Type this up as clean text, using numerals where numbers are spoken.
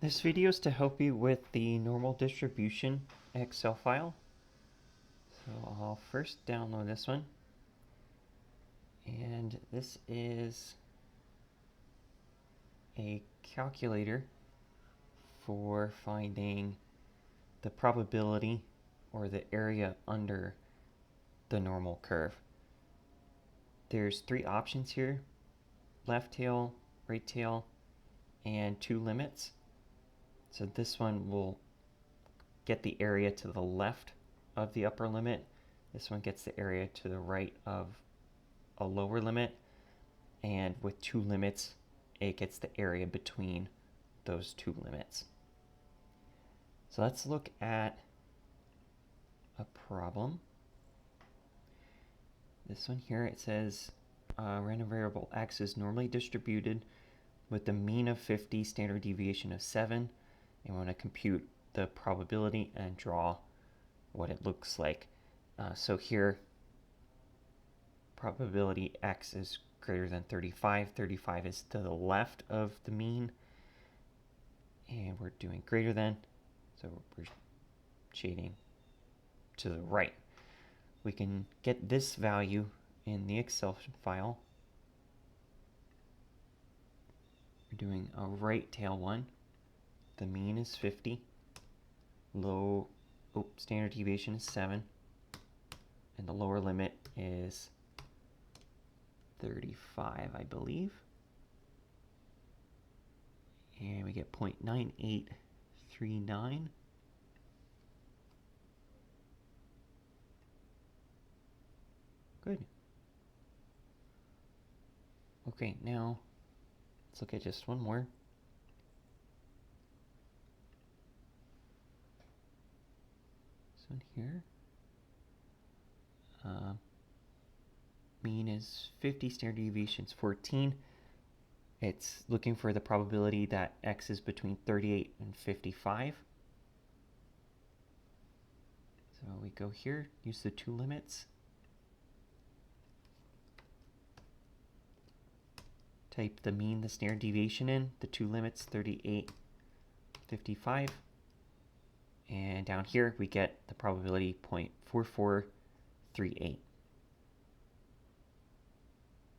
This video is to help you with the normal distribution Excel file. So I'll first download this one. And this is a calculator for finding the probability or the area under the normal curve. There's three options here: left tail, right tail, and two limits. So this one will get the area to the left of the upper limit. This one gets the area to the right of a lower limit. And with two limits, it gets the area between those two limits. So let's look at a problem. This one here, it says random variable x is normally distributed with the mean of 50, standard deviation of 7, and we want to compute the probability and draw what it looks like. So here, probability x is greater than 35. 35 is to the left of the mean, and we're doing greater than, so we're shading to the right. We can get this value in the Excel file. We're doing a right tail one. The mean is 50. Standard deviation is 7. And the lower limit is 35, I believe. And we get 0.9839. Good. Okay, now let's look at just one more. This one here. Mean is 50, standard deviation is 14. It's looking for the probability that x is between 38 and 55. So we go here, use the two limits. Type the mean, the standard deviation in, the two limits, 38, 55. And down here we get the probability 0.4438.